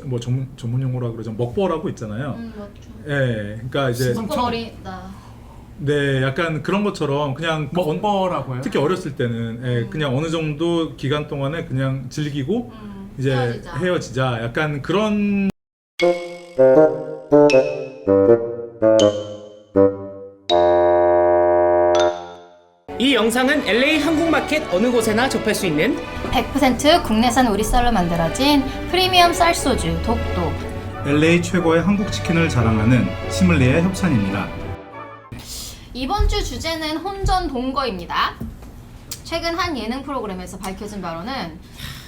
뭐 전문 용어라 그러죠. 먹버라고 있잖아요. 맞죠. 예, 그러니까 이제 먹버리다. 네, 약간 그런 것처럼 그냥 먹버라고 해요? 특히 어렸을 때는 그냥 어느 정도 기간 동안에 그냥 즐기고 이제 헤어지자. 약간 그런. 이 영상은 LA 한국마켓 어느 곳에나 접할 수 있는 100% 국내산 우리쌀로 만들어진 프리미엄 쌀소주 독도. LA 최고의 한국 치킨을 자랑하는 시물리의 협찬입니다. 이번 주 주제는 혼전 동거입니다. 최근 한 예능 프로그램에서 밝혀진 바로는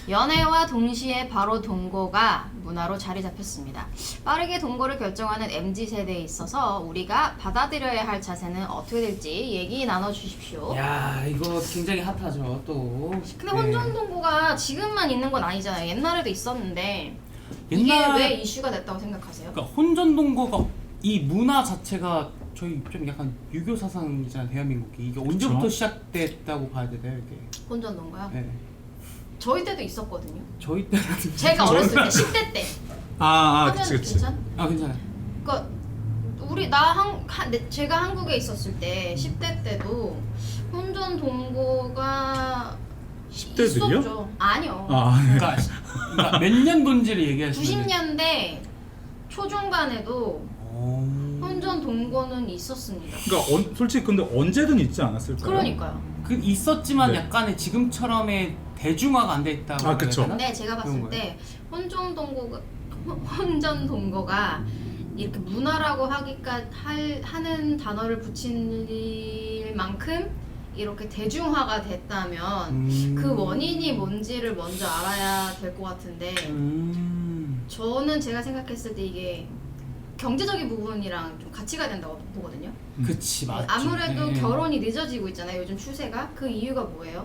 연애와 동시에 바로 동거가 문화로 자리 잡혔습니다. 빠르게 동거를 결정하는 MZ세대에 있어서 우리가 받아들여야 할 자세는 어떻게 될지 얘기 나눠주십시오. 야, 이거 굉장히 핫하죠 또. 근데 혼전 동거가 지금만 있는 건 아니잖아요. 옛날에도 있었는데 이게 옛날- 왜 이슈가 됐다고 생각하세요? 그러니까 혼전 동거가 이 문화 자체가 저희 좀 약간 유교 사상이잖아요, 대한민국이. 이게 언제부터 시작됐다고 봐야 되나요, 이게? 혼전 동거요? 네. 저희 때도 있었거든요. 저희 때는 제가 어렸을 때 10대 때 하면 그치. 괜찮? 괜찮아요. 그러니까 제가 한국에 있었을 때 10대 때도 혼전 동거가 10대들이요? 있었죠. 아니요. 그러니까 몇 년도인지를 얘기하시면 90년대 초중반에도 혼전 동거는 있었습니다. 그러니까 솔직히 근데 언제든 있지 않았을까요? 그러니까요. 그 있었지만 네. 약간의 지금처럼의 대중화가 안 돼 있다고 그쵸. 해야 되나? 근데 제가 봤을 그런 때 혼전 동거가 이렇게 문화라고 하는 단어를 붙일 만큼 이렇게 대중화가 됐다면 그 원인이 뭔지를 먼저 알아야 될 것 같은데 저는 제가 생각했을 때 이게 경제적인 부분이랑 좀 같이 가야 된다고 보거든요. 그치, 맞죠. 아무래도 네. 결혼이 늦어지고 있잖아요. 요즘 추세가. 그 이유가 뭐예요?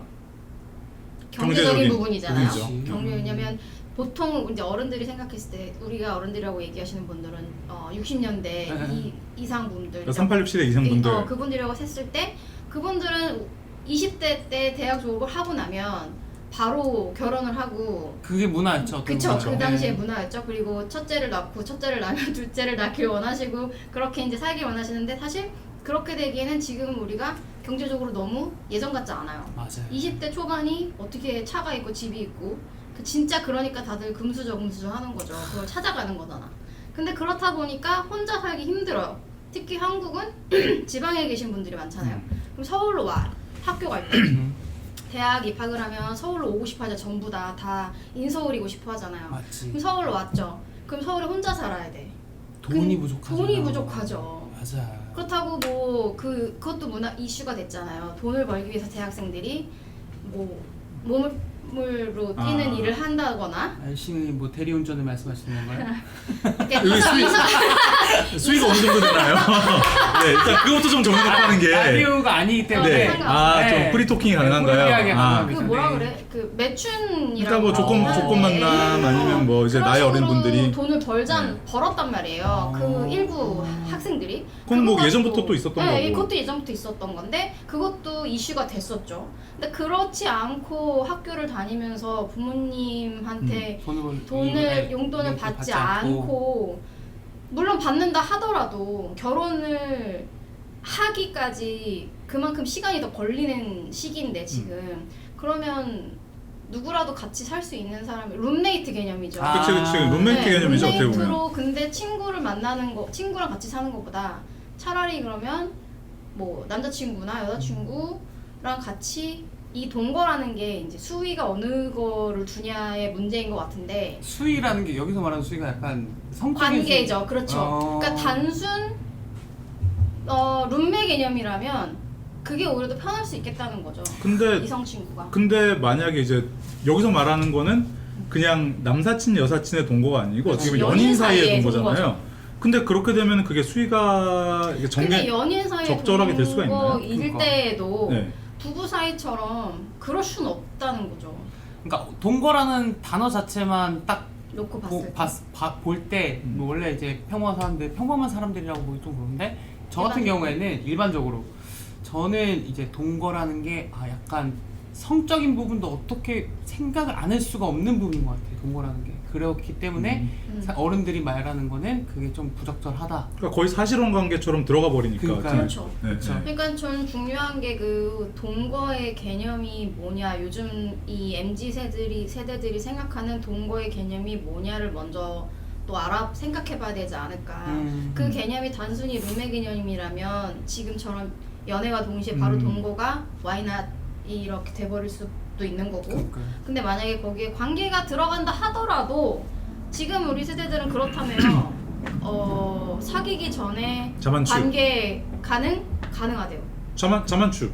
경제적인 경제적인 부분이잖아요. 부분이죠. 왜냐면 보통 이제 어른들이 생각했을 때 우리가 어른들이라고 얘기하시는 분들은 60년대 이상 분들, 3867의 이상분들. 그분들이라고 했을 때 그분들은 20대 때 대학 졸업을 하고 나면 바로 결혼을 하고 그게 문화였죠. 그쵸. 그 당시에 네. 문화였죠. 그리고 첫째를 낳고 첫째를 낳으면 둘째를 낳길 원하시고 그렇게 이제 살길 원하시는데 사실 그렇게 되기에는 지금 우리가 경제적으로 너무 예전 같지 않아요. 맞아요. 20대 초반이 어떻게 차가 있고 집이 있고 진짜 그러니까 다들 금수저 하는 거죠. 그걸 찾아가는 거잖아. 근데 그렇다 보니까 혼자 살기 힘들어요. 특히 한국은 지방에 계신 분들이 많잖아요. 그럼 서울로 와. 학교가 있고 대학 입학을 하면 서울로 오고 싶어 하죠. 전부 다 인서울이고 싶어 하잖아요. 맞지. 그럼 서울로 왔죠. 그럼 서울에 혼자 살아야 돼. 돈이 부족하죠. 돈이 부족하죠. 맞아. 그렇다고 뭐 그것도 문화 이슈가 됐잖아요. 돈을 벌기 위해서 대학생들이 뭐 몸으로 뛰는 일을 한다거나 열심히 뭐 대리운전을 말씀하시는 건가요? 이렇게 여기 수익이 어느 정도 되나요? 네, 일단 그것도 좀 정립하는 게. 라디오가 아니기 때문에 네. 상관없어요. 좀 프리토킹이 가능한가요? 프리하게 아. 가능합니다. 그 뭐라 네. 그래? 그 매춘이라고. 그러니까 뭐 조건 하는데 만남 아니면 뭐 이제 그런 나이 어린 식으로 분들이. 돈을 벌었단 말이에요. 그 일부 학생들이. 그건 뭐 그거 예전부터 가지고- 또 있었던 네, 거고. 그것도 예전부터 있었던 건데 그것도 이슈가 됐었죠. 근데 그렇지 않고 학교를 다니면서 부모님한테 용돈을 받지 않고 물론 받는다 하더라도 결혼을 하기까지 그만큼 시간이 더 걸리는 시기인데 지금 그러면 누구라도 같이 살 수 있는 사람이 룸메이트 개념이죠. 그치. 룸메이트 개념이죠, 어떻게 보면. 룸메이트로 근데 친구를 만나는 거, 친구랑 같이 사는 것보다 차라리 그러면 뭐 남자친구나 여자친구랑 같이 이 동거라는 게 이제 수위가 어느 거를 두냐의 문제인 것 같은데 수위라는 게 여기서 말하는 수위가 약간 성적인 관계죠. 그렇죠. 그러니까 단순 룸메 개념이라면 그게 오히려 더 편할 수 있겠다는 거죠. 근데 이성 친구가. 근데 만약에 이제 여기서 말하는 거는 그냥 남사친 여사친의 동거가 아니고 어떻게 보면 연인 연인 사이의 사이의 동거잖아요. 동거죠. 근데 그렇게 되면 그게 수위가 이게 근데 연인 사이의 적절하게 될 수가 있나요? 일 그러니까. 때에도 네. 부부 사이처럼 그럴 수는 없다는 거죠. 그러니까 동거라는 단어 자체만 딱 놓고 봤을 때. 볼 때 뭐 원래 이제 평범한 사람들이라고 보기 좀 그런데 저 같은 일반적으로. 경우에는 일반적으로 저는 이제 동거라는 게 약간 성적인 부분도 어떻게 생각을 안 할 수가 없는 부분인 것 같아요. 동거라는 게 그렇기 때문에 어른들이 말하는 거는 그게 좀 부적절하다. 그러니까 거의 사실혼 관계처럼 들어가 버리니까. 그러니까요. 그렇죠. 네, 그렇죠. 네. 그러니까 저는 중요한 게 그 동거의 개념이 뭐냐, 요즘 이 MZ 세대들이 생각하는 동거의 개념이 뭐냐를 먼저 또 생각해봐야 되지 않을까. 그 개념이 단순히 룸의 개념이라면 지금처럼 연애와 동시에 바로 동거가 why not 이렇게 돼버릴 수도 있는 거고. 그러니까요. 근데 만약에 거기에 관계가 들어간다 하더라도 지금 우리 세대들은 그렇다면 사귀기 전에 자만추. 관계 가능하대요. 자만추.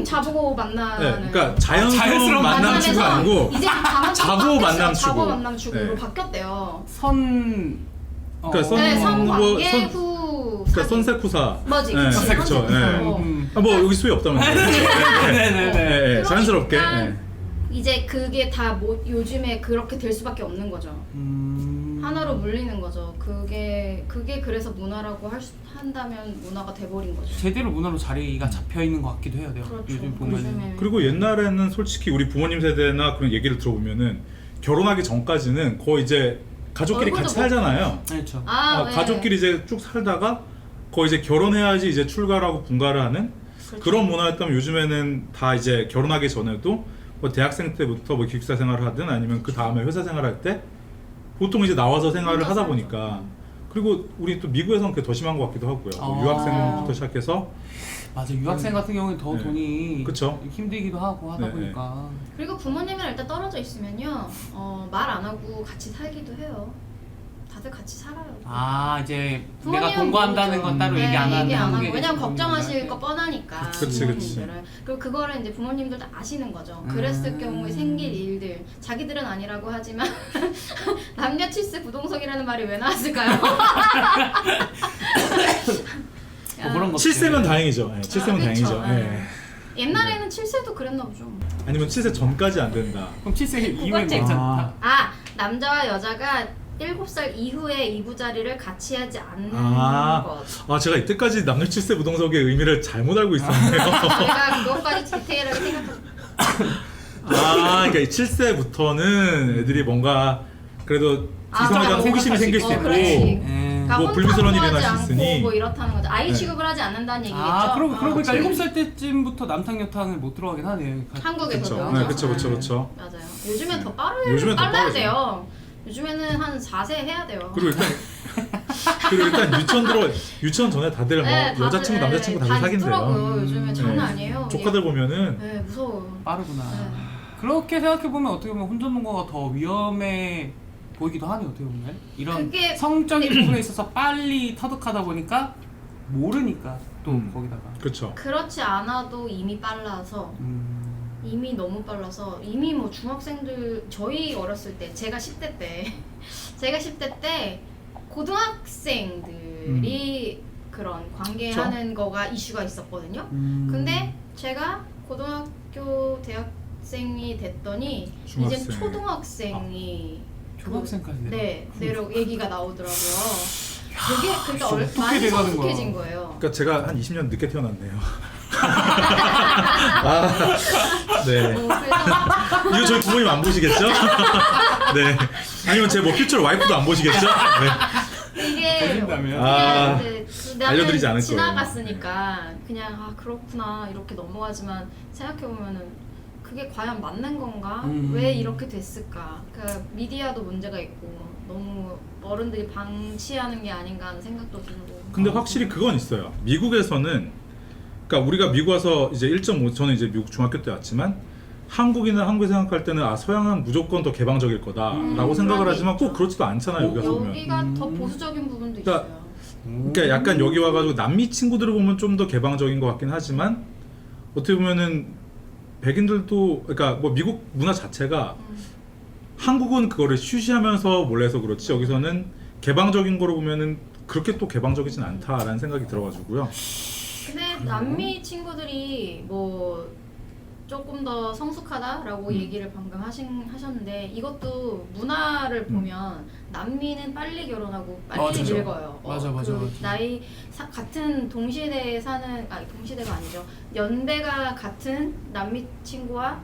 자보고 만나는. 네, 그러니까 자연스러운 만남 추구가 아니고 이제 자보 만남 추구. 자보 만남 추구로 네. 바뀌었대요. 그러니까 네, 성관계 선- 후. 그러니까 사귀- 선세쿠사. 뭐지? 네, 그치, 그쵸. 선세쿠사. 네. 뭐 여기 수위 없다면서요. 네네네. 자연스럽게. 그러니까 네. 이제 그게 다 요즘에 그렇게 될 수밖에 없는 거죠. 하나로 물리는 거죠. 그게 그래서 문화라고 한다면 문화가 돼버린 거죠. 제대로 문화로 자리가 잡혀 있는 것 같기도 해요. 내가 그렇죠. 요즘 보면은. 요즘에. 그리고 옛날에는 솔직히 우리 부모님 세대나 그런 얘기를 들어보면은 결혼하기 전까지는 거의 이제 가족끼리 얼굴도 같이 못 살잖아요. 그렇죠. 네. 가족끼리 이제 쭉 살다가 거의 이제 결혼해야지 이제 출가를 하고 분가를 하는 그렇죠. 그런 문화였다면 요즘에는 다 이제 결혼하기 전에도 뭐 대학생 때부터 뭐 기숙사 생활을 하든 아니면 그 다음에 회사 생활할 때 보통 이제 나와서 생활을 혼자 하다 살죠. 보니까. 그리고 우리 또 미국에서는 그게 더 심한 것 같기도 하고요. 뭐 유학생부터 시작해서 맞아. 유학생 같은 경우는 더 네. 돈이 그쵸. 힘들기도 하고 하다 네, 보니까. 그리고 부모님이랑 일단 떨어져 있으면요, 말 안 하고 같이 살기도 해요. 다들 같이 살아요. 아 이제 내가 부모님은 동거한다는 모르죠. 건 따로 얘기 안 하는 얘기 안 하고. 한국에 왜냐면 계신 걱정하실 분들한테. 거 뻔하니까. 그치. 부모님들은. 그리고 그거를 이제 부모님들 다 아시는 거죠. 그랬을 경우에 생길 일들. 자기들은 아니라고 하지만 남녀 칠세 부동석이라는 말이 왜 나왔을까요? 그런 것 7세면 다행이죠. 네, 7세면 그쵸. 다행이죠. 네. 네. 옛날에는 7세도 그랬나 보죠. 아니면 7세 전까지 안 된다. 그럼 7세 이후에 국가책. 괜찮다. 남자와 여자가 7살 이후에 이부자리를 같이 하지 않는 아. 것. 제가 이때까지 남녀 7세 부동석의 의미를 잘못 알고 있었네요. 제가 그것까지 디테일하게 생각하고. 그러니까 7세부터는 애들이 뭔가 그래도 이성에 대한 호기심이 생길 수 있고 그렇지. 예. 뭐 불미스러운 일이 하지 일어날 수 있으니. 않고 뭐 이렇다는 거죠. 아이 네. 취급을 하지 않는다는 얘기겠죠. 그러고 보니까 그치. 7살 때쯤부터 남탕 여탕을 못 들어가긴 하네요. 한국에서도. 그쵸. 네, 그쵸. 맞아요. 요즘엔 네. 더 요즘엔 더 빨라야 빠르죠. 돼요. 요즘에는 한 4세 해야 돼요. 그리고 일단 유치원 전에 다들 뭐 네, 다들, 여자친구 남자친구 다들 사귄대요. 있더라고요. 요즘에 장난 네. 아니에요. 조카들 보면은 네, 무서워요. 빠르구나. 네. 그렇게 생각해보면 어떻게 보면 혼전동거가 더 위험해 보이기도 하네요. 어떻게 보면 이런 그게- 성적인 부분에 있어서 빨리 터득하다 보니까 모르니까 또 거기다가 그렇죠. 그렇지 않아도 이미 빨라서 이미 너무 빨라서 이미 뭐 중학생들 저희 어렸을 때 제가 10대 때 고등학생들이 그런 관계하는 거가 이슈가 있었거든요. 근데 제가 고등학교 대학생이 됐더니 중학생. 이제 초등학생이 초등학생까지 네 얘기가 나오더라고요. 되게 그러니까 진짜 어떻게 많이 돼가는 거야. 성숙해진 거예요. 그러니까 제가 한 20년 늦게 태어났네요. 네. 그래서 이거 저희 부모님 안 보시겠죠? 네. 아니면 제 뭐 퓨처 와이프도 안 보시겠죠? 네. 이게 보신다면? 그냥 이제 나는 알려드리지 않을 거예요. 지나갔으니까 그냥 그렇구나 이렇게 넘어가지만 생각해 보면은 그게 과연 맞는 건가? 왜 이렇게 됐을까? 그러니까 미디어도 문제가 있고 너무 어른들이 방치하는 게 아닌가 하는 생각도 들고. 근데 확실히 그건 있어요. 미국에서는 그러니까 우리가 미국 와서 이제 1.5 저는 이제 미국 중학교 때 왔지만 한국이나 한국에 생각할 때는 서양은 무조건 더 개방적일 거다라고 생각을 하지만 꼭 그렇지도 않잖아요. 여기 와서 보면. 여기가 더 보수적인 부분도 그러니까 있어요. 그러니까 약간 여기 와가지고 남미 친구들을 보면 좀 더 개방적인 것 같긴 하지만 어떻게 보면은 백인들도 그러니까 뭐 미국 문화 자체가 한국은 그거를 쉬쉬하면서 몰래 해서 그렇지 여기서는 개방적인 거로 보면은 그렇게 또 개방적이진 않다라는 생각이 들어가지고요. 근데 남미 친구들이 뭐 조금 더 성숙하다라고 얘기를 방금 하셨는데 이것도 문화를 보면 남미는 빨리 결혼하고 빨리 맞아요. 늙어요. 맞아. 나이 같은 동시대에 사는 동시대가 아니죠. 연배가 같은 남미 친구와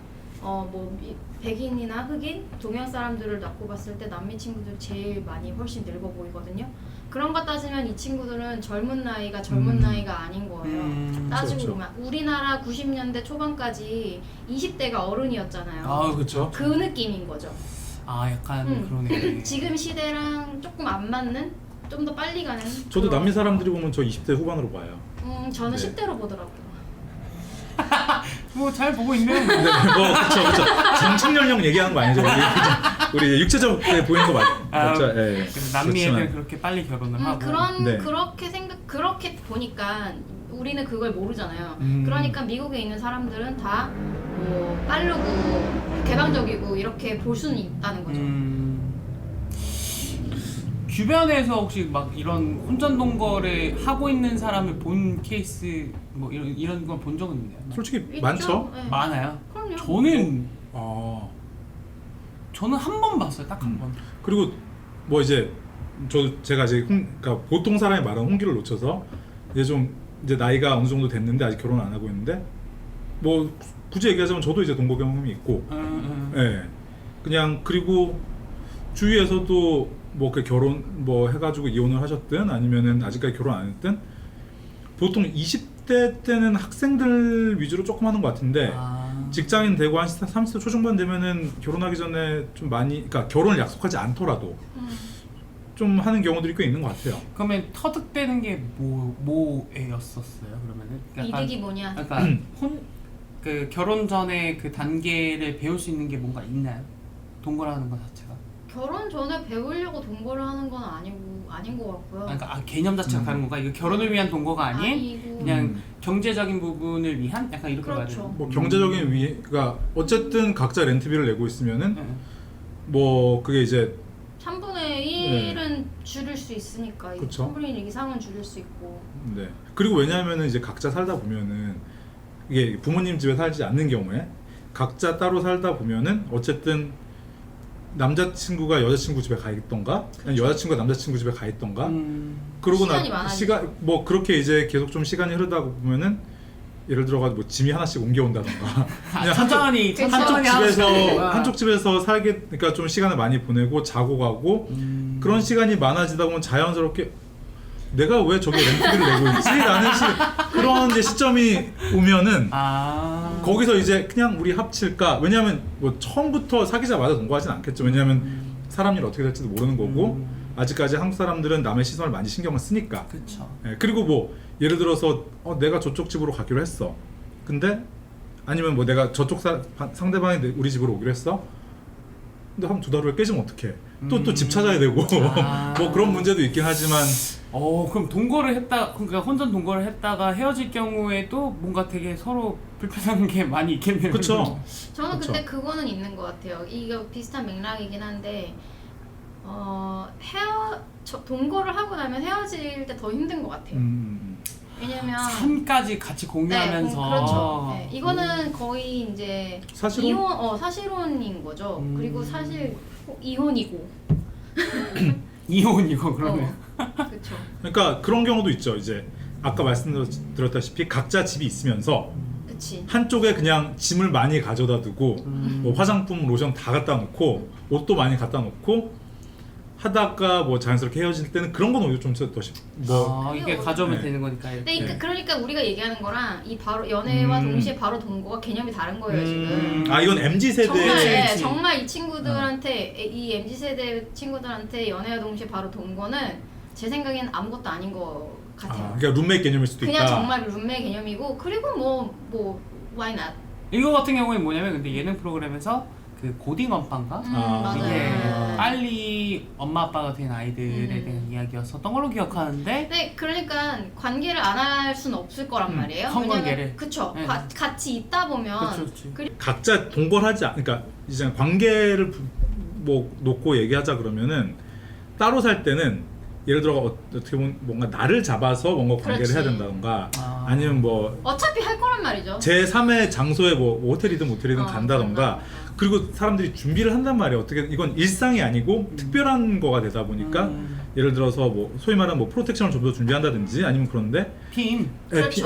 백인이나 흑인, 동양 사람들을 낳고 봤을 때 남미 친구들 제일 많이 훨씬 늙어 보이거든요. 그런 거 따지면 이 친구들은 젊은 나이가 아닌 거예요. 따지고 그렇죠. 보면 우리나라 90년대 초반까지 20대가 어른이었잖아요. 아 그렇죠. 그 느낌인 거죠. 아 약간 그러네. 지금 시대랑 조금 안 맞는, 좀 더 빨리 가는. 저도 그런- 남미 사람들이 보면 저 20대 후반으로 봐요. 저는 네. 10대로 보더라고요. 뭐 잘 보고 있네. 네, 뭐 그렇죠. 정책 연령 얘기하는 거 아니죠? 우리 육체적으로 보이는 거 맞죠? 예. 그래서 남미 그렇지만. 애들 그렇게 빨리 결혼을 하고. 네. 그렇게 보니까 우리는 그걸 모르잖아요. 그러니까 미국에 있는 사람들은 다 뭐 빠르고 개방적이고 이렇게 볼 수는 있다는 거죠. 주변에서 혹시 막 이런 혼전 동거를 하고 있는 사람을 본 케이스 뭐 이런 걸 본 적은 있나요? 솔직히 있죠? 많죠. 네. 많아요. 그럼요. 저는 한 번 봤어요, 딱 한 번. 그리고 뭐 이제 제가 이제 그러니까 보통 사람이 말하는 홍기를 놓쳐서 이제 나이가 어느 정도 됐는데 아직 결혼 안 하고 있는데 뭐 굳이 얘기하자면 저도 이제 동거 경험이 있고, 예. 그냥 그리고 주위에서도 뭐 그 결혼 뭐 해가지고 이혼을 하셨든 아니면은 아직까지 결혼 안 했든 보통 20대 때는 학생들 위주로 조금 하는 것 같은데 직장인 되고 한 30대 초중반 되면은 결혼하기 전에 좀 많이, 그러니까 결혼을 약속하지 않더라도 좀 하는 경우들이 꽤 있는 것 같아요. 그러면 터득되는 게 뭐였었어요? 그러면은 약간- 이득이 뭐냐? 그러니까 그 결혼 전에 그 단계를 배울 수 있는 게 뭔가 있나요? 동거를 하는 것 자체가. 결혼 전에 배우려고 동거를 하는 건 아닌 것 같고요. 그러니까 개념 자체가 다른 건가? 이거 결혼을 위한 동거가 아닌 아니고. 그냥 경제적인 부분을 위한 약간 이렇게 봐야 그렇죠. 되나? 뭐 경제적인 그러니까 어쨌든 각자 렌트비를 내고 있으면은 네. 뭐 그게 이제 3분의 1은 줄일 수 있으니까 그쵸. 3분의 1 이상은 줄일 수 있고. 네. 그리고 왜냐하면은 이제 각자 살다 보면은 이게 부모님 집에 살지 않는 경우에 각자 따로 살다 보면은 어쨌든 남자친구가 여자친구 집에 가 있던가 아니면 여자친구가 남자친구 집에 가 있던가 그러고 시간이 많아지죠. 뭐 그렇게 이제 계속 좀 시간이 흐르다 보면은 예를 들어가 뭐 짐이 하나씩 옮겨온다던가 그냥 천천히 한쪽 집에서 살게, 그러니까 좀 시간을 많이 보내고 자고 가고 그런 시간이 많아지다 보면 자연스럽게 내가 왜 저기 렌트비를 내고 있지? 라는 그런 이제 시점이 오면은 거기서 이제 그냥 우리 합칠까? 왜냐하면 뭐 처음부터 사귀자마자 동거하진 않겠죠. 왜냐하면 사람 일 어떻게 될지도 모르는 거고 아직까지 한국 사람들은 남의 시선을 많이 신경을 쓰니까. 그렇죠. 예, 그리고 뭐 예를 들어서 내가 저쪽 집으로 가기로 했어. 근데 아니면 뭐 내가 저쪽 상대방이 우리 집으로 오기로 했어. 근데 한 2달 후에 깨지면 어떡해? 또 집 찾아야 되고 뭐 그런 문제도 있긴 하지만. 그럼 동거를 했다, 그러니까 혼전 동거를 했다가 헤어질 경우에도 뭔가 되게 서로 불편한 게 많이 있겠네요. 그렇죠. 저는 그쵸. 근데 그거는 있는 것 같아요. 이거 비슷한 맥락이긴 한데 동거를 하고 나면 헤어질 때 더 힘든 것 같아요. 왜냐면 삶까지 같이 공유하면서. 그렇죠. 네, 이거는 거의 이제 사실혼? 사실혼인 거죠. 그리고 사실 이혼이고. 이혼이고 그러네요. 그렇죠. 그러니까 그런 경우도 있죠. 이제 아까 말씀드렸다시피 각자 집이 있으면서 그치. 한쪽에 그냥 짐을 많이 가져다 두고 뭐 화장품, 로션 다 갖다 놓고 옷도 많이 갖다 놓고 하다가 뭐 자연스럽게 헤어질 때는 그런 건 오히려 좀 더 이게 가져오면 되는 거니까. 근데 네. 그러니까 우리가 얘기하는 거랑 이 바로 연애와 동시에 바로 동거가 개념이 다른 거예요 지금. 이건 MZ 세대. 정말 이 친구들한테 이 MZ 세대 친구들한테 연애와 동시에 바로 동거는 제 생각엔 아무것도 아닌 것 같아요. 그러니까 룸메이트 개념일 수도 그냥 있다. 정말 룸메 개념이고 그리고 뭐 why not? 이거 같은 경우에 뭐냐면 근데 예능 프로그램에서 그 고딩 엄빠인가? 맞아요. 이게 네. 빨리 엄마 아빠가 된 아이들에 대한 이야기였었던 걸로 기억하는데. 네, 그러니까 관계를 안 할 수는 없을 거란 말이에요. 성관계를. 그쵸. 네. 같이 있다 보면 각자 동거를 하지 그러니까 이제 관계를 뭐 놓고 얘기하자 그러면은 따로 살 때는 예를 들어 어떻게 보면 뭔가 나를 잡아서 뭔가 관계를 그렇지. 해야 된다던가 아니면 뭐 어차피 할 거란 말이죠. 제3의 장소에 뭐 호텔이든 모텔이든 간다던가 그리고 사람들이 준비를 한단 말이에요. 어떻게 이건 일상이 아니고 특별한 거가 되다 보니까 예를 들어서 뭐 소위 말하는 뭐 프로텍션을 좀 더 준비한다든지 아니면 그런데 팀. 그렇죠.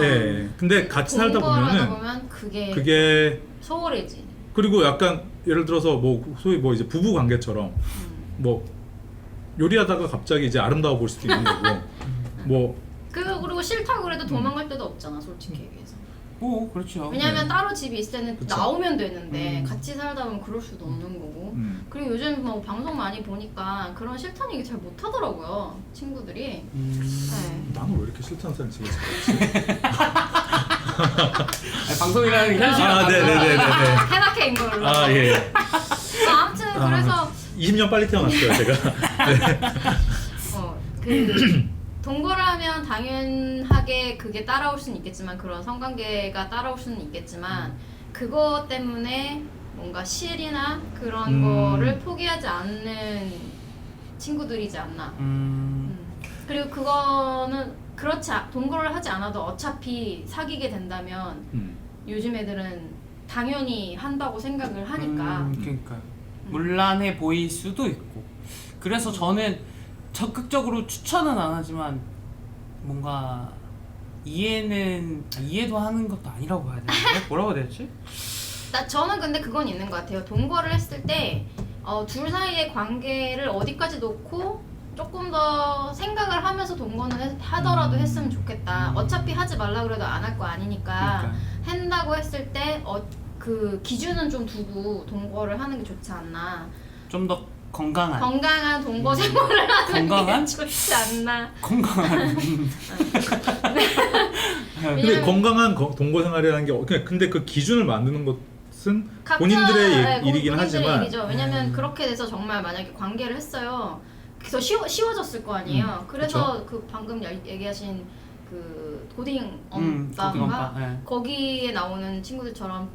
근데 같이 살다 동거를 하다 보면은 보면 그게 그게 소홀해지. 그리고 약간 예를 들어서 뭐 소위 뭐 이제 부부 관계처럼 뭐 요리하다가 갑자기 이제 아름다워 볼 수도 있는 거고 뭐 그리고 싫다고 그래도 도망갈 데도 없잖아, 솔직히 얘기해서. 오, 그렇죠. 왜냐면 따로 집이 있을 때는 그쵸. 나오면 되는데 음. 같이 살다 보면 그럴 수도 없는 거고. 그리고 요즘 뭐 방송 많이 보니까 그런 싫다는 얘기 잘 못하더라고요, 친구들이. 네. 나는 왜 이렇게 싫다는 사람 집에 잘했지? 아니, 방송이라는 게 현실은 아, 네네네네. 해박해인 걸로. 아 예. 아무튼 그래서 20년 빨리 태어났어요 제가. 그 동거를 하면 당연하게 그게 따라올 수는 있겠지만 그런 성관계가 따라올 수는 있겠지만 그것 때문에 뭔가 실이나 그런 거를 포기하지 않는 친구들이지 않나. 그리고 그거는 동거를 하지 않아도 어차피 사귀게 된다면 요즘 애들은 당연히 한다고 생각을 하니까. 그러니까 문란해 보일 수도 있고. 그래서 저는 적극적으로 추천은 안 하지만 뭔가 이해도 하는 것도 아니라고 봐야 되나? 뭐라고 해야 되지? 저는 근데 그건 있는 것 같아요. 동거를 했을 때 둘 사이의 관계를 어디까지 놓고 조금 더 생각을 하면서 동거는 하더라도 했으면 좋겠다. 어차피 하지 말라 그래도 안 할 거 아니니까 한다고 했을 때 그 기준은 좀 두고 동거를 하는 게 좋지 않나. 좀 더 건강한 동거 생활을 하는 건강한? 게 좋지 않나. 건강한. 근데 왜냐면- 건강한 동거 생활이라는 게 근데 그 기준을 만드는 것은 각자, 본인들의 네, 일이긴 본인들의 하지만 일이죠. 왜냐면 그렇게 돼서 정말 만약에 관계를 했어요. 그래서 쉬워졌을 거 아니에요. 그래서 그 방금 얘기하신 그 고딩 엄마가 고등엄마, 네. 거기에 나오는 친구들처럼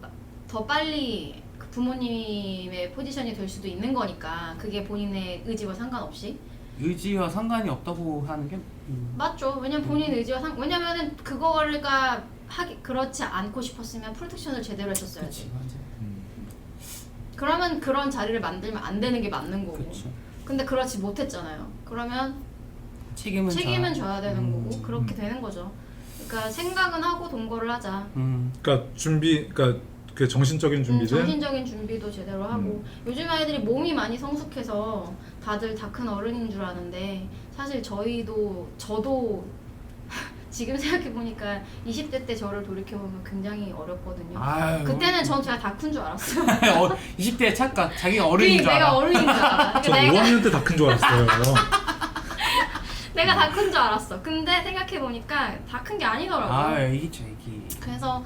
더 빨리 그 부모님의 포지션이 될 수도 있는 거니까 그게 본인의 의지와 상관없이 의지와 상관이 없다고 하는 게 맞죠. 왜냐면 본인 의지와 왜냐면은 그거가 그렇지 않고 싶었으면 프로텍션을 제대로 했었어야지. 그렇지, 맞아. 그러면 그런 자리를 만들면 안 되는 게 맞는 거고. 그렇죠. 근데 그렇지 못했잖아요. 그러면 책임은 져야 되는 거고 그렇게 되는 거죠. 그러니까 생각은 하고 동거를 하자. 그러니까 그러니까 그 정신적인 준비든 정신적인 준비도 제대로 하고 요즘 아이들이 몸이 많이 성숙해서 다들 다 큰 어른인 줄 아는데 사실 저도 지금 생각해 보니까 20대 때 저를 돌이켜 보면 굉장히 어렸거든요. 아유. 그때는 제가 다 큰 줄 알았어요. 20대 착각. 자기가 어른인 줄 내가 알아. 어른인 줄 알아. 저 5학년 때 다 큰 줄 알았어요. 내가 다 큰 줄 알았어. 근데 생각해 보니까 다 큰 게 아니더라고. 아, 애기죠, 애기. 그래서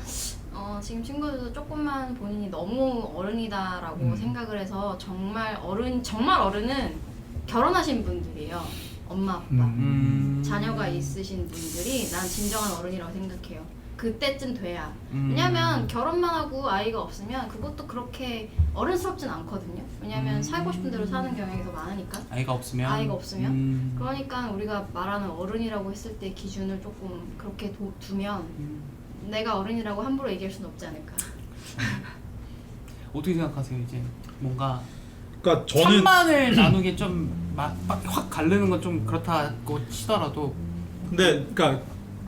지금 친구들도 조금만 본인이 너무 어른이다라고 생각을 해서 정말 어른은 결혼하신 분들이에요. 엄마 아빠 자녀가 있으신 분들이 난 진정한 어른이라고 생각해요. 그때쯤 돼야. 왜냐면 결혼만 하고 아이가 없으면 그것도 그렇게 어른스럽진 않거든요. 왜냐면 살고 싶은 대로 사는 경향이 더 많으니까. 아이가 없으면. 그러니까 우리가 말하는 어른이라고 했을 때 기준을 조금 그렇게 두면 내가 어른이라고 함부로 얘기할 수는 없지 않을까. 어떻게 생각하세요, 이제? 뭔가 그러니까 저는 천만을 나누기 좀 확 가르는 건 좀 그렇다고 치더라도 근데 그러니까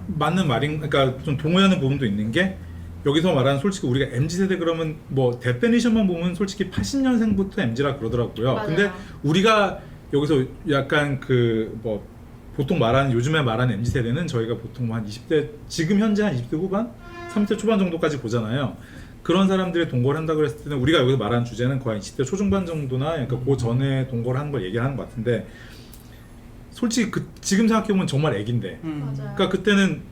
맞는 말인 그러니까 좀 동의하는 부분도 있는 게 여기서 말하는 솔직히 우리가 MZ 세대 그러면 뭐 데피니션만 보면 솔직히 80년생부터 MZ라 그러더라고요. 맞아요. 근데 우리가 여기서 약간 그 뭐 보통 말하는 요즘에 말하는 MZ 세대는 저희가 보통 한 20대 지금 현재 한 20대 후반, 30대 초반 정도까지 보잖아요. 그런 사람들이 동거를 한다고 했을 때는 우리가 여기서 말하는 주제는 거의 20대 초중반 정도나 그러니까 그 전에 동거를 하는 걸 얘기하는 것 같은데 솔직히 지금 생각해보면 정말 애긴데 맞아요. 그러니까 그때는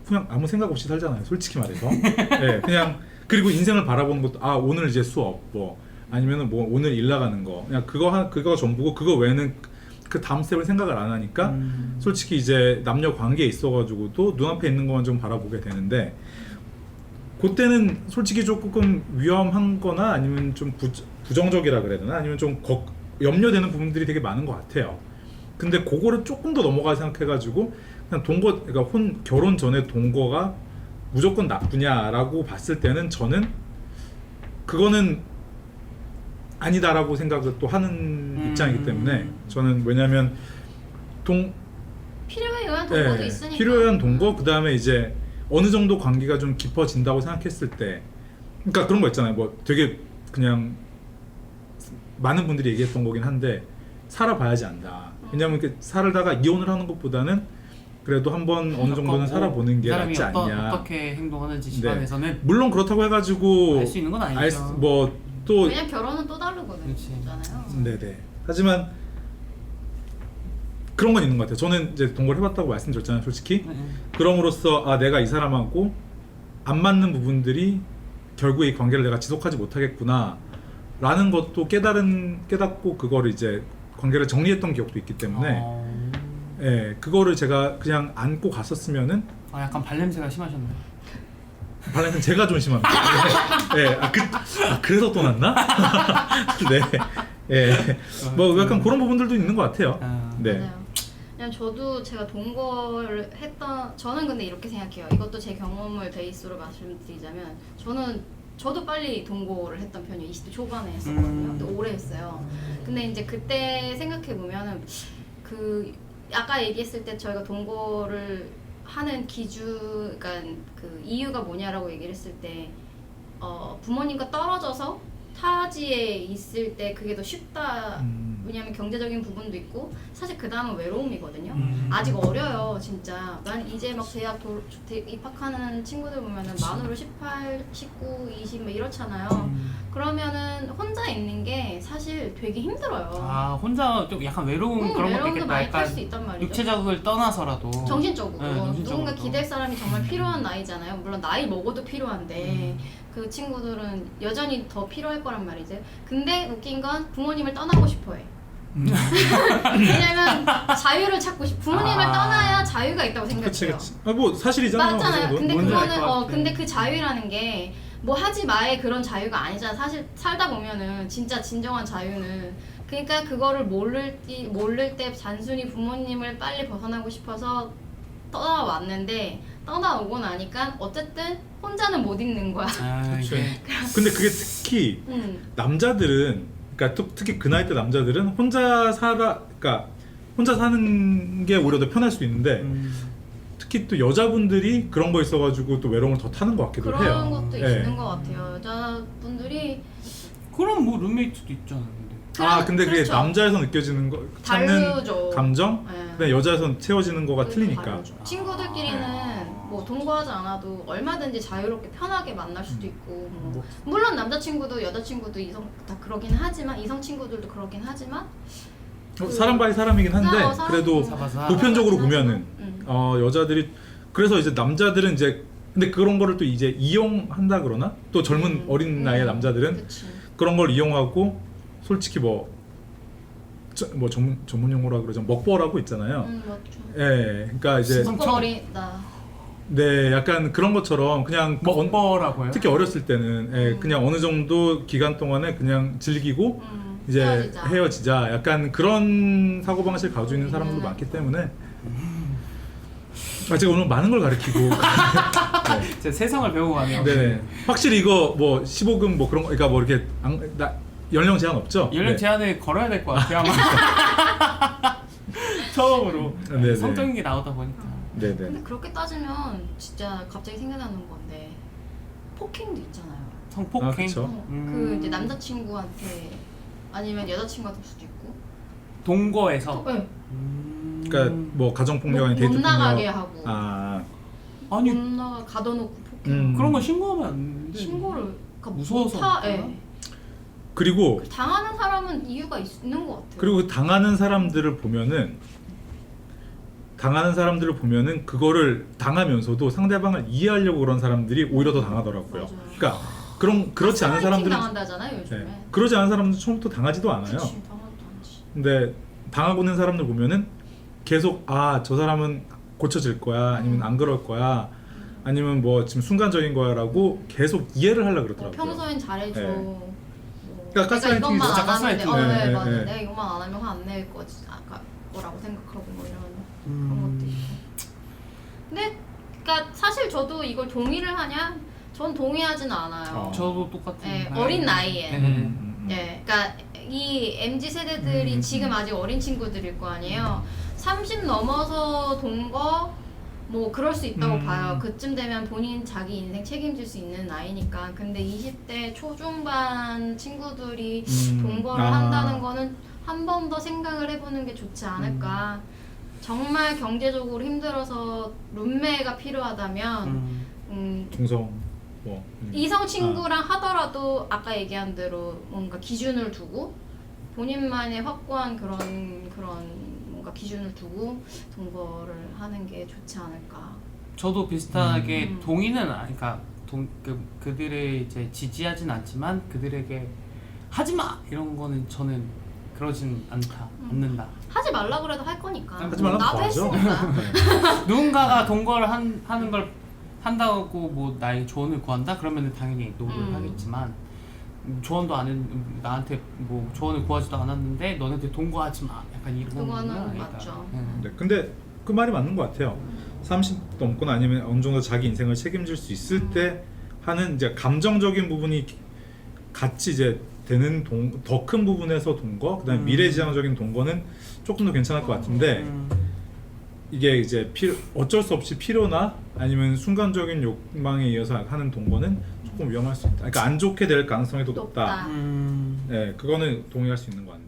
그냥 아무 생각 없이 살잖아요. 솔직히 말해서. 네, 그냥 그리고 인생을 바라보는 것도 오늘 이제 수업 뭐 아니면은 뭐 오늘 일 나가는 거 그냥 그거 전부고 그거 외에는 그 다음 스텝을 생각을 안 하니까 솔직히 이제 남녀 관계에 있어가지고도 눈앞에 있는 것만 좀 바라보게 되는데 그때는 솔직히 조금 위험한 거나 아니면 좀 부정적이라 그래야 되나 아니면 좀 염려되는 부분들이 되게 많은 것 같아요. 근데 그거를 조금 더 넘어가 생각해가지고 그냥 그러니까 결혼 전에 동거가 무조건 나쁘냐라고 봤을 때는 저는 그거는 아니다라고 생각을 또 하는 입장이기 때문에 저는 왜냐면 필요에 의한 동거도 있으니까. 필요에 의한 동거 그 다음에 이제 어느 정도 관계가 좀 깊어진다고 생각했을 때 그러니까 그런 거 있잖아요. 뭐 되게 그냥 많은 분들이 얘기했던 거긴 한데 살아봐야지 안다. 왜냐면 이렇게 살다가 이혼을 하는 것보다는 그래도 한번 어느 정도는 살아보는 게 낫지 않냐. 어떻게 행동하는지 집안에서는 물론 그렇다고 해가지고 알 수 있는 건 아니죠. 뭐또 왜냐면 결혼은 또 다르거든요. 네네. 하지만 그런 건 있는 것 같아요. 저는 이제 동거를 해봤다고 말씀드렸잖아요, 솔직히. 그럼으로써 아 내가 이 사람하고 안 맞는 부분들이 결국에 이 관계를 내가 지속하지 못하겠구나 라는 것도 깨닫고 그거를 이제 관계를 정리했던 기억도 있기 때문에 예, 그거를 제가 그냥 안고 갔었으면은 약간 발냄새가 심하셨나요? 발냄새는 제가 좀 심합니다. 네. 그래서 또 났나? 네. 예. 뭐 약간 그런 부분들도 있는 것 같아요. 네. 맞아요. 그냥 저도 제가 동거를 했던 저는 근데 이렇게 생각해요. 이것도 제 경험을 베이스로 말씀드리자면 저도 빨리 동거를 했던 편이에요. 20대 초반에 했었거든요. 근데 오래 했어요. 근데 이제 그때 생각해 보면은 그 아까 얘기했을 때 저희가 동거를 하는 기준, 그러니까 그 이유가 뭐냐라고 얘기를 했을 때 부모님과 떨어져서 타지에 있을 때 그게 더 쉽다. 왜냐면 경제적인 부분도 있고 사실 그 다음은 외로움이거든요. 아직 어려요, 진짜. 난 이제 막 대학 입학하는 친구들 보면은 만으로 18, 19, 20 뭐 이렇잖아요. 그러면은 혼자 있는 게 사실 되게 힘들어요. 혼자 좀 약간 외로운 그런 것도 외로움도 있겠다. 많이 약간 탈 수 있단 말이죠. 육체적을 떠나서라도 정신적으로. 정신적으로도. 누군가 기댈 사람이 정말 필요한 나이잖아요. 물론 나이 먹어도 필요한데 그 친구들은 여전히 더 필요할 거란 말이죠. 근데 웃긴 건 부모님을 떠나고 싶어해. 왜냐면 자유를 찾고 부모님을 떠나야 자유가 있다고 생각해요. 그치. 뭐 사실이잖아요. 맞잖아요. 근데 뭔지 알것 그거는 같아. 근데 그 자유라는 게 뭐 하지 마의 그런 자유가 아니잖아. 사실 살다 보면은 진짜 진정한 자유는 그러니까 그거를 모를 때 단순히 부모님을 빨리 벗어나고 싶어서 떠나왔는데 떠나오고 나니까 어쨌든 혼자는 못 있는 거야. 그렇죠. 근데 그게 특히 남자들은 그러니까 특히 그 나이 때 남자들은 혼자 사는 게 오히려 더 편할 수도 있는데 특히 또 여자분들이 그런 거 있어가지고 또 외로움을 더 타는 것 같기도 해요. 그런 것도 네. 있는 것 같아요. 여자분들이 그럼 뭐 룸메이트도 있잖아. 근데 그게 그렇죠. 남자에서 느껴지는 거 찾는 다르죠. 감정, 네. 근데 여자에서 채워지는 거가 틀리니까. 다르죠. 친구들끼리는 뭐 동거하지 않아도 얼마든지 자유롭게 편하게 만날 수도 있고 뭐. 물론 남자친구도 여자친구도 이성 다 그러긴 하지만 이성 친구들도 그러긴 하지만 사람 바이 사람이긴 한데 그래도 보편적으로 보면은 여자들이 그래서 이제 남자들은 이제 근데 그런 거를 또 이제 이용한다 그러나 또 젊은 어린 나이의 남자들은 그치. 그런 걸 이용하고 솔직히 뭐 전문 용어라 그러죠 먹버라고 있잖아요. 맞죠. 예, 그러니까 이제 먹버리다. 네, 약간 그런 것처럼 그냥 먹버라고 해요? 특히 어렸을 때는 그냥 어느 정도 기간 동안에 그냥 즐기고 이제 헤어지자 약간 그런 사고방식을 가지고 있는 사람들도 많기 때문에 제가 오늘 많은 걸 가르치고 제가 세상을 배우고 가네요. 네, 확실히 이거 뭐 15금 뭐 그런 거 그러니까 뭐 이렇게 연령 제한 없죠? 연령 제한을 걸어야 될 것 같아요. 아마. 처음으로 네네. 성적인 게 나오다 보니까. 네네. 근데 그렇게 따지면 진짜 갑자기 생각나는 건데 폭행도 있잖아요. 성폭행. 그쵸. 그 이제 남자친구한테 아니면 여자친구한테 줄 수도 있고. 동거에서. 네. 그러니까 뭐 가정폭력이 데이트 못 폭력 나가게 하고. 아니 못 나가 가둬놓고 폭행. 그런 거 신고하면 안 되는데. 신고를 무서워서. 그리고 당하는 사람은 이유가 있는 것 같아요. 그리고 당하는 사람들을 보면은 그거를 당하면서도 상대방을 이해하려고 그런 사람들이 오히려 더 당하더라고요. 맞아요. 그러니까 그렇지 않은 사람들은 당한다잖아요 요즘에. 네, 그러지 않은 사람들은 처음부터 당하지도 않아요. 그치, 당하도 않지. 근데 당하고 있는 사람들 보면은 계속 저 사람은 고쳐질 거야 아니면 안 그럴 거야 아니면 뭐 지금 순간적인 거야라고 계속 이해를 하려고 그러더라고요. 평소엔 잘해줘. 네. 뭐 그러니까 내가 이것만 진짜 안 하면 가스라이팅. 네, 네, 맞아. 네. 내가 이것만 안 하면 화 안 낼 거라고 생각하고 뭐 이런 그런 것도 있고. 근데 그러니까 사실 저도 이걸 동의를 하냐? 전 동의하지는 않아요. 저도 똑같은. 네, 어린 나이에. 네. 네, 그러니까 이 MZ 세대들이 지금 아직 어린 친구들일 거 아니에요. 30 넘어서 동거 뭐 그럴 수 있다고 봐요. 그쯤 되면 본인 자기 인생 책임질 수 있는 나이니까. 근데 20대 초중반 친구들이 동거를 한다는 거는 한 번 더 생각을 해보는 게 좋지 않을까. 정말 경제적으로 힘들어서 룸메가 필요하다면 동성 뭐 이성 친구랑 하더라도 아까 얘기한 대로 뭔가 기준을 두고 본인만의 확고한 그런 뭔가 기준을 두고 동거를 하는 게 좋지 않을까. 저도 비슷하게 동의는 그러니까 그들을 이제 지지하진 않지만 그들에게 하지마 이런 거는 저는 그러진 않는다. 하지 말라 그래도 할 거니까. 하지 말라면 나도 더 하죠. 했으니까. 누군가가 동거를 하는 걸 한다고 뭐 나의 조언을 구한다? 그러면 당연히 노를 하겠지만 조언도 나한테 뭐 조언을 구하지도 않았는데 너네들 동거하지 마 약간 이런 그거는 건 아니다. 맞죠. 네, 근데 그 말이 맞는 것 같아요. 30 넘거나 아니면 어느 정도 자기 인생을 책임질 수 있을 때 하는 이제 감정적인 부분이 같이 이제 되는 더 큰 부분에서 동거, 그다음에 미래지향적인 동거는 조금 더 괜찮을 것 같은데 이게 이제 어쩔 수 없이 필요나 아니면 순간적인 욕망에 의해서 하는 동거는 조금 위험할 수 있다. 그러니까 안 좋게 될 가능성이 더 높다. 높다. 네, 그거는 동의할 수 있는 것 같네요.